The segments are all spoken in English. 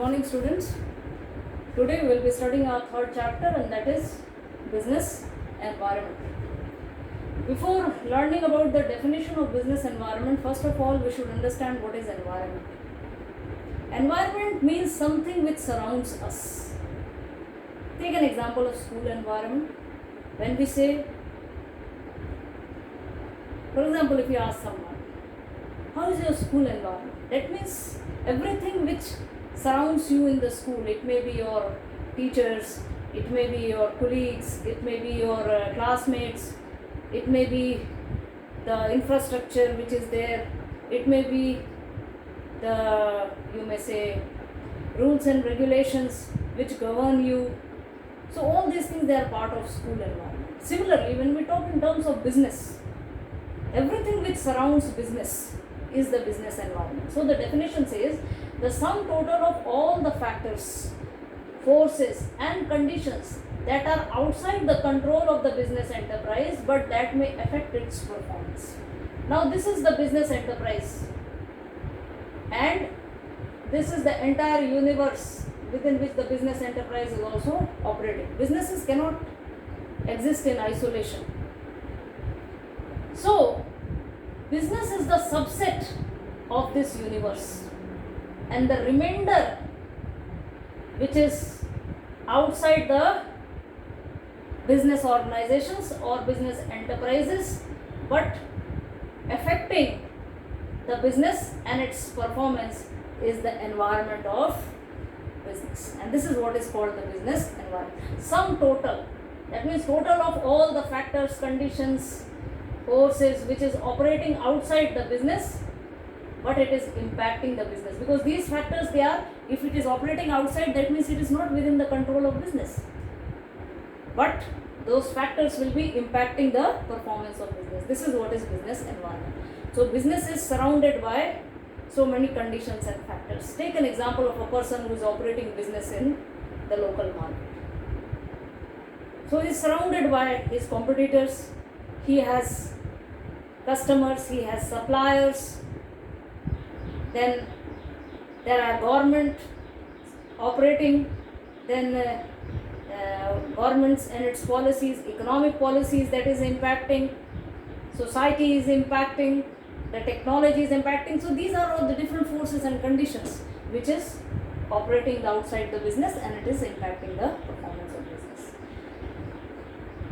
morning, students. Today we will be studying our third chapter, and that is business environment. Before learning about the definition of business environment, first of all we should understand what is environment. Environment means something which surrounds us. Take an example of school environment. When we say, for example, if you ask someone, how is your school environment? That means everything which surrounds you in the school. It may be your teachers, it may be your colleagues, it may be your classmates, it may be the infrastructure which is there, it may be the, you may say, rules and regulations which govern you. So all these things, they are part of school environment. Similarly, when we talk in terms of business, everything which surrounds business is the business environment. So the definition says the sum total of all the factors, forces and conditions that are outside the control of the business enterprise but that may affect its performance. Now this is the business enterprise, and this is the entire universe within which the business enterprise is also operating. Businesses cannot exist in isolation. So business is the subset of this universe, and the remainder which is outside the business organizations or business enterprises but affecting the business and its performance is the environment of business, and this is what is called the business environment. Sum total, that means total of all the factors, conditions, forces which is operating outside the business but it is impacting the business, because these factors, they are, if it is operating outside, that means it is not within the control of business, but those factors will be impacting the performance of business. This is what is business environment. So business is surrounded by so many conditions and factors. Take an example of a person who is operating business in the local market. So he is surrounded by his competitors, he has customers, he has suppliers, then there are government operating, then governments and its policies, economic policies that is impacting, society is impacting, the technology is impacting. So these are all the different forces and conditions which is operating outside the business and it is impacting the performance of business.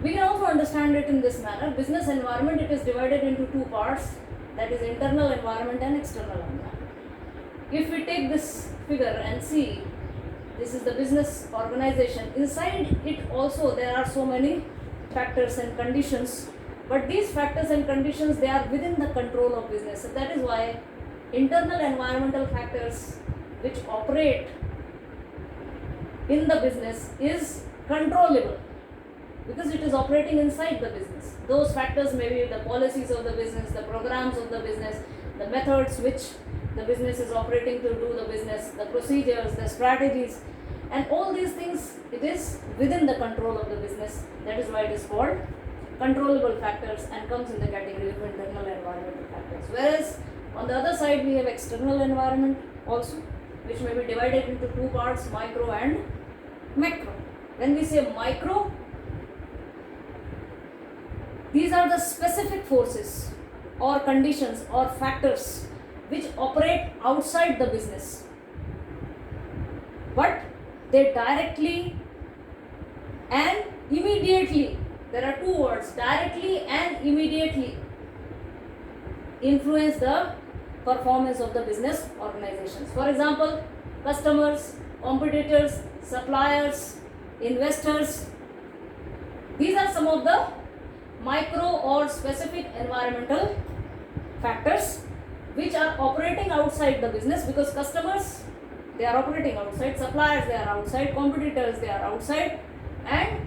We can also understand it in this manner. Business environment, it is divided into two parts, that is internal environment and external environment. If we take this figure and see, this is the business organization. Inside it also there are so many factors and conditions, but these factors and conditions, they are within the control of business. So that is why internal environmental factors which operate in the business is controllable, because it is operating inside the business. Those factors may be the policies of the business, the programs of the business, the methods which the business is operating to do the business, the procedures, the strategies, and all these things, it is within the control of the business. That is why it is called controllable factors and comes in the category of internal environmental factors. Whereas on the other side we have external environment also, which may be divided into two parts, micro and macro. When we say micro, these are the specific forces or conditions or factors which operate outside the business, but they directly and immediately, there are two words, directly and immediately, influence the performance of the business organizations. For example, customers, competitors, suppliers, investors, these are some of the micro or specific environmental factors which are operating outside the business, because customers, they are operating outside, suppliers, they are outside, competitors, they are outside, and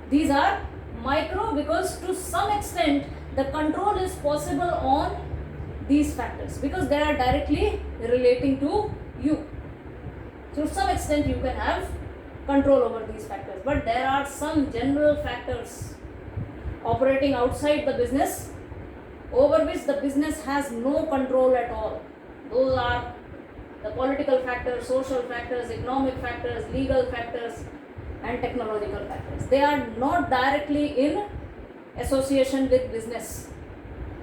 these are micro because to some extent the control is possible on these factors because they are directly relating to you. So to some extent you can have control over these factors, but there are some general factors operating outside the business over which the business has no control at all. Those are the political factors, social factors, economic factors, legal factors, and technological factors. They are not directly in association with business,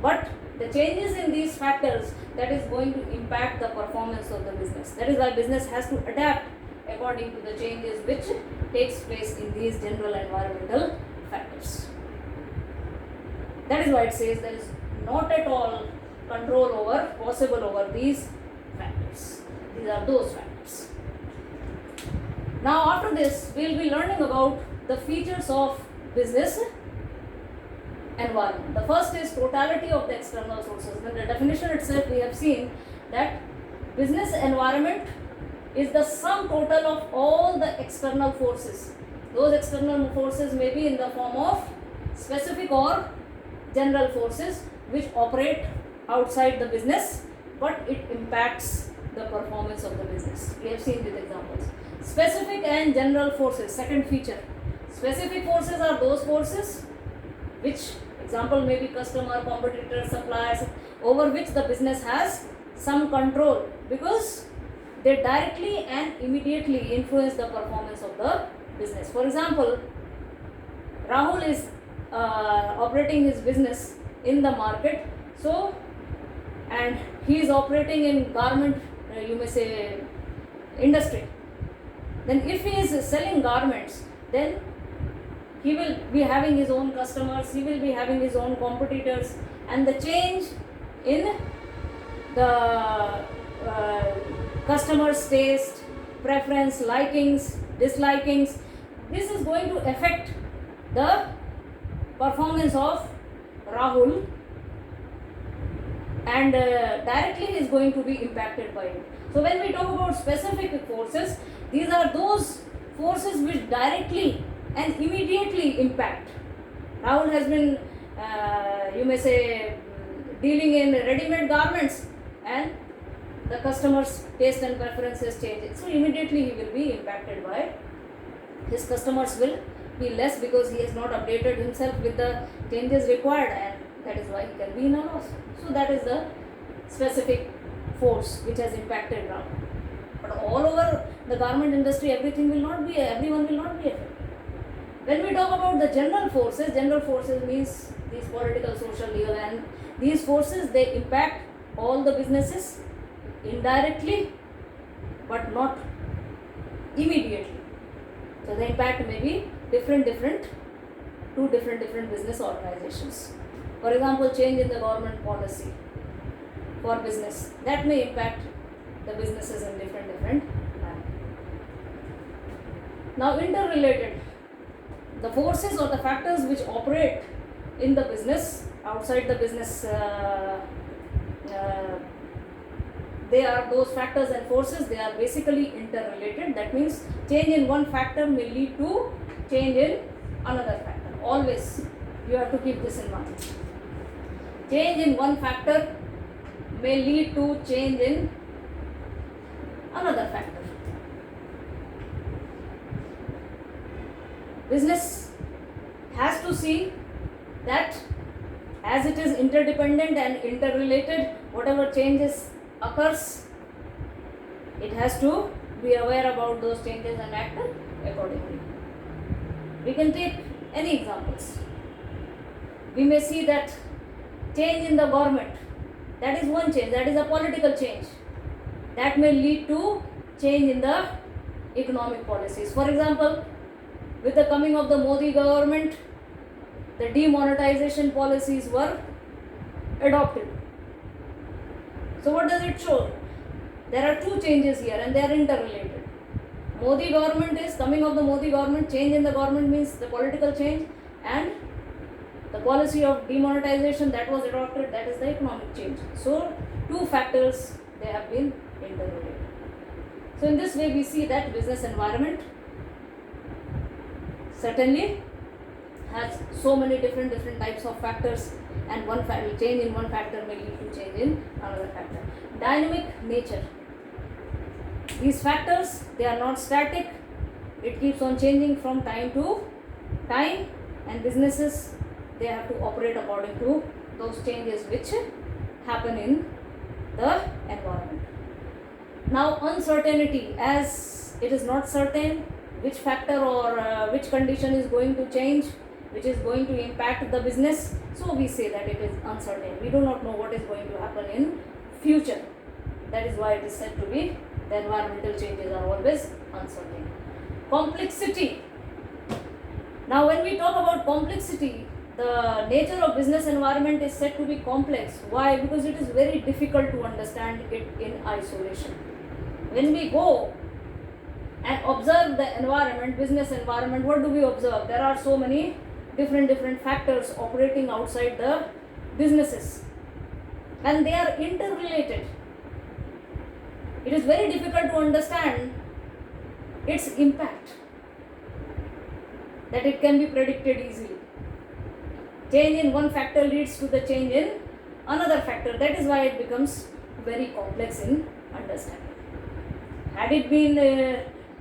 but the changes in these factors that is going to impact the performance of the business. That is why business has to adapt according to the changes which takes place in these general environmental factors. That is why it says there is not at all control over possible over these factors. These are those factors. Now after this we will be learning about the features of business environment. The first is totality of the external sources. In the definition itself we have seen that business environment is the sum total of all the external forces. Those external forces may be in the form of specific or general forces which operate outside the business, but it impacts the performance of the business. We have seen these examples. Specific and general forces, second feature. Specific forces are those forces which, example, may be customer, competitor, suppliers, over which the business has some control because they directly and immediately influence the performance of the business. For example, Rahul is operating his business in the market, so, and he is operating in garment, you may say, industry. Then if he is selling garments, then he will be having his own customers, he will be having his own competitors, and the change in the customers' taste, preference, likings, dislikings, this is going to affect the performance of Rahul, and directly is going to be impacted by it. So when we talk about specific forces, these are those forces which directly and immediately impact. Rahul has been, you may say, dealing in ready-made garments, and the customer's taste and preferences change. So immediately he will be impacted by it. His customers will be less because he has not updated himself with the changes required, and that is why he can be in a loss. So that is the specific force which has impacted Rahul. But all over the garment industry, everyone will not be affected. When we talk about the general forces means these political, social, legal, and these forces, they impact all the businesses indirectly but not immediately. So the impact may be different to different business organizations. For example, change in the government policy for business, that may impact the businesses in different manner. Now interrelated, the forces or the factors which operate in the business, outside the business, they are those factors and forces, they are basically interrelated. That means change in one factor may lead to change in another factor. Always you have to keep this in mind. Change in one factor may lead to change in another factor. Business has to see that as it is interdependent and interrelated, whatever changes occurs, it has to be aware about those changes and act accordingly. We can take any examples. We may see that change in the government, that is one change, that is a political change. That may lead to change in the economic policies. For example, with the coming of the Modi government, the demonetization policies were adopted. So what does it show? There are two changes here and they are interrelated. Modi government is coming of the Modi government, change in the government means the political change, and the policy of demonetization that was adopted, that is the economic change. So two factors, they have been interrelated. So in this way we see that business environment certainly has so many different types of factors, and one change in one factor may lead to change in another factor. Dynamic nature. These factors, they are not static. It keeps on changing from time to time, and businesses, they have to operate according to those changes which happen in the environment. Now uncertainty, as it is not certain which factor or which condition is going to change, which is going to impact the business, so we say that it is uncertain. We do not know what is going to happen in future. That is why it is said to be the environmental changes are always uncertain. Complexity. Now when we talk about complexity, the nature of business environment is said to be complex. Why? Because it is very difficult to understand it in isolation. When we go and observe the environment, business environment, what do we observe? There are so many different factors operating outside the businesses, and they are interrelated. It is very difficult to understand its impact, that it can be predicted easily. Change in one factor leads to the change in another factor. That is why it becomes very complex in understanding. Had it been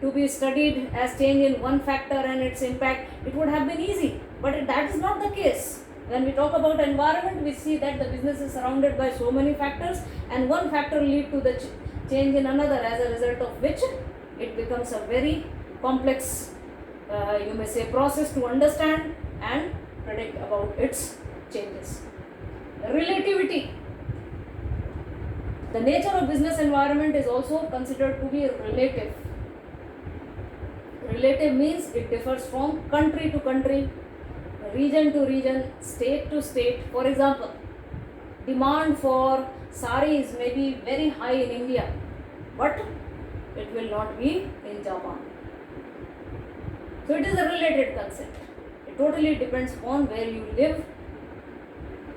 to be studied as change in one factor and its impact, it would have been easy. But that is not the case. When we talk about environment, we see that the business is surrounded by so many factors, and one factor leads to the change in another, as a result of which it becomes a very complex, you may say, process to understand and predict about its changes. Relativity. The nature of business environment is also considered to be relative. Relative means it differs from country to country, region to region, state to state. For example, demand for saris may be very high in India, but it will not be in Japan. So it is a related concept. It totally depends upon where you live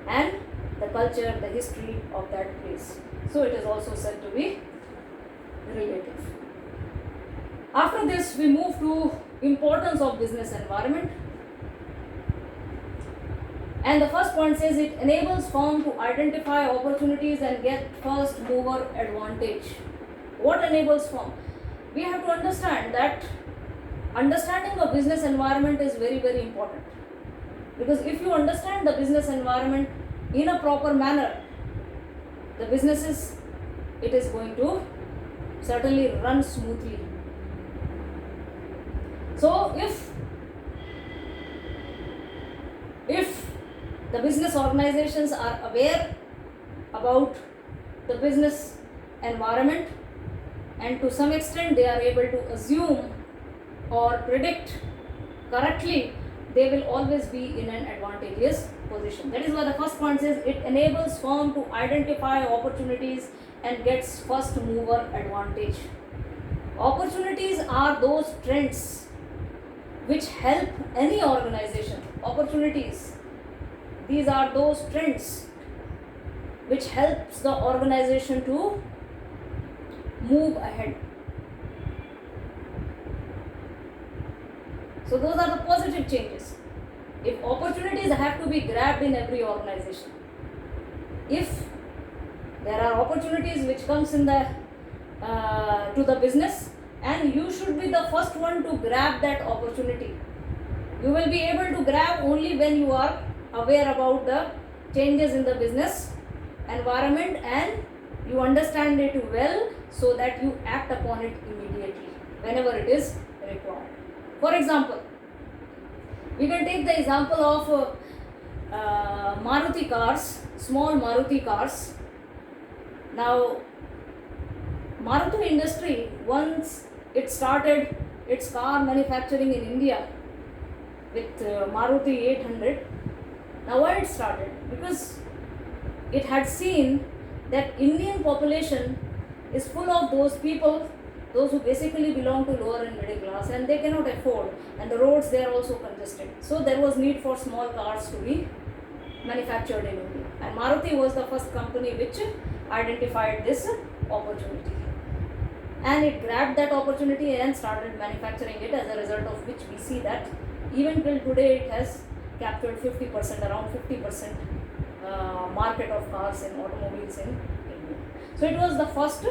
and the culture, the history of that place. So it is also said to be relative. After this, we move to importance of business environment. And the first point says it enables firm to identify opportunities and get first mover advantage. What enables firm? We have to understand that understanding of business environment is very, very important. Because if you understand the business environment in a proper manner, the businesses, it is going to certainly run smoothly. So if the business organizations are aware about the business environment, and to some extent they are able to assume or predict correctly, they will always be in an advantageous position. That is why the first point says it enables firm to identify opportunities and gets first mover advantage. Opportunities are those trends which help any organization. Opportunities, these are those trends which helps the organization to move ahead. So those are the positive changes. If opportunities have to be grabbed in every organization, if there are opportunities which comes in the to the business, and you should be the first one to grab that opportunity. You will be able to grab only when you are aware about the changes in the business environment and you understand it well, so that you act upon it immediately whenever it is required. For example, we can take the example of Maruti cars, small Maruti cars. Now, Maruti industry, once it started its car manufacturing in India with Maruti 800. Now why it started? Because it had seen that Indian population is full of those people, those who basically belong to lower and middle class, and they cannot afford, and the roads, they are also congested. So there was need for small cars to be manufactured in India, and Maruti was the first company which identified this opportunity, and it grabbed that opportunity and started manufacturing it, as a result of which we see that even till today it has captured 50%, around 50% market of cars and automobiles in India. So it was the first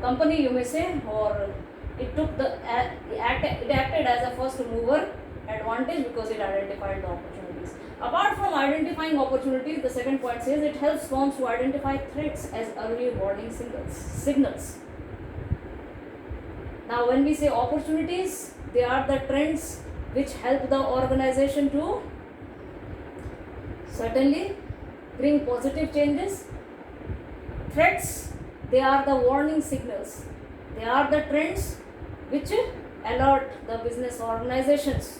company, you may say, or it took the it acted as a first mover advantage because it identified the opportunities. Apart from identifying opportunities, the second point says it helps firms to identify threats as early warning signals. Now, when we say opportunities, they are the trends which help the organization to certainly bring positive changes. Threats, they are the warning signals. They are the trends which alert the business organizations,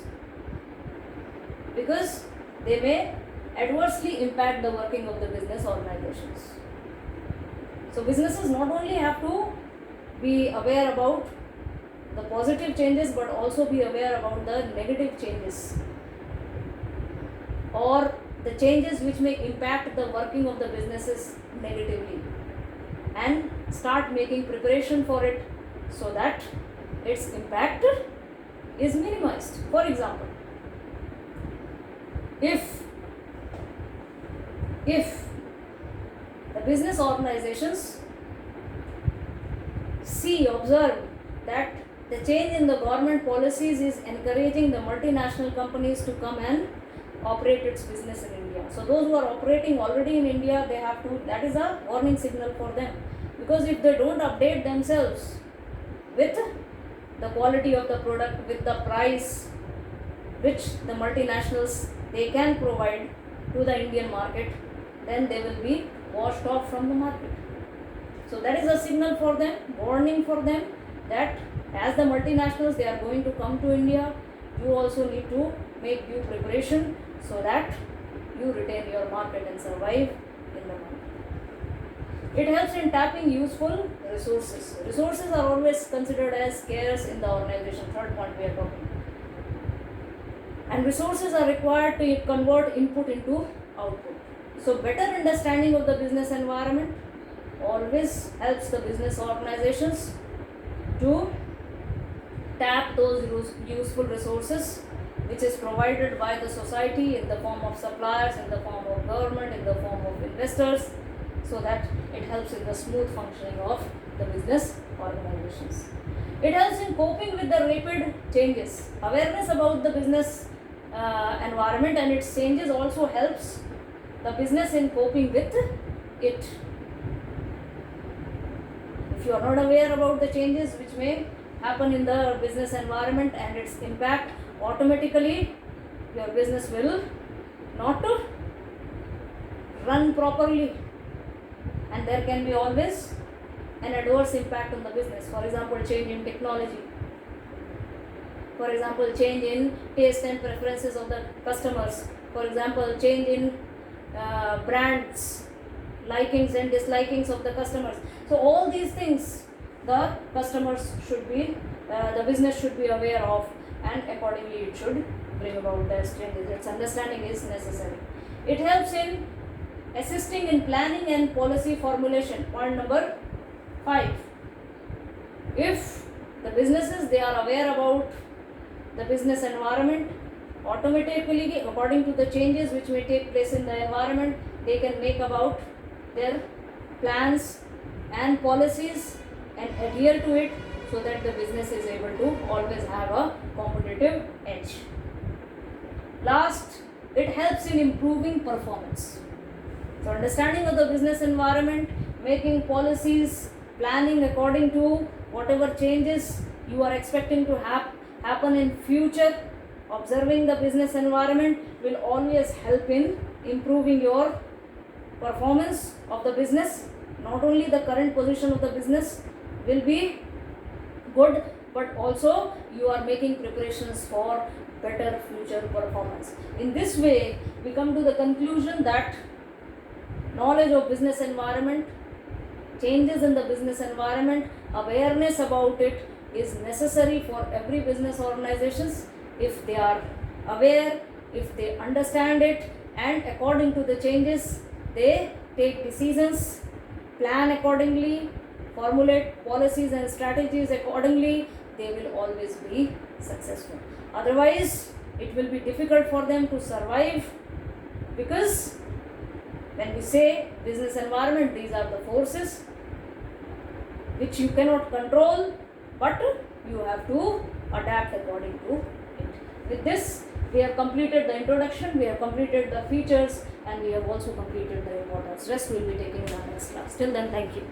because they may adversely impact the working of the business organizations. So businesses not only have to be aware about the positive changes, but also be aware about the negative changes or the changes which may impact the working of the businesses negatively, and start making preparation for it so that its impact is minimized. For example, if the business organizations observe that the change in the government policies is encouraging the multinational companies to come and operate its business in India. So those who are operating already in India, they have to, that is a warning signal for them, because if they don't update themselves with the quality of the product, with the price which the multinationals they can provide to the Indian market, then they will be washed off from the market. So that is a signal for them, warning for them, that as the multinationals they are going to come to India, you also need to make due preparation so that you retain your market and survive in the market. It helps in tapping useful resources. Resources are always considered as scarce in the organization. Third point we are talking. And resources are required to convert input into output. So better understanding of the business environment always helps the business organizations to tap those useful resources which is provided by the society in the form of suppliers, in the form of government, in the form of investors, so that it helps in the smooth functioning of the business organizations. It helps in coping with the rapid changes. Awareness about the business environment and its changes also helps the business in coping with it. If you are not aware about the changes which may happen in the business environment and its impact, automatically your business will not run properly, and there can be always an adverse impact on the business. For example, change in technology. For example, change in taste and preferences of the customers. For example, change in brands, likings and dislikings of the customers. So all these things the customers should be, the business should be aware of, and accordingly it should bring about those changes. Its understanding is necessary. It helps in assisting in planning and policy formulation. Point number 5. If the businesses they are aware about the business environment, automatically according to the changes which may take place in the environment, they can make about their plans and policies and adhere to it, so that the business is able to always have a competitive edge. Last, it helps in improving performance. So understanding of the business environment, making policies, planning according to whatever changes you are expecting to happen in future, observing the business environment will always help in improving your performance of the business. Not only the current position of the business will be good, but also you are making preparations for better future performance. In this way, we come to the conclusion that knowledge of business environment, changes in the business environment, awareness about it is necessary for every business organizations. If they are aware, if they understand it, and according to the changes they take decisions, plan accordingly, formulate policies and strategies accordingly, they will always be successful. Otherwise, it will be difficult for them to survive, because when we say business environment, these are the forces which you cannot control, but you have to adapt according to it. With this, We have completed the introduction, we have completed the features, and we have also completed the importance. Rest we will be taking in our next class. Till then, thank you.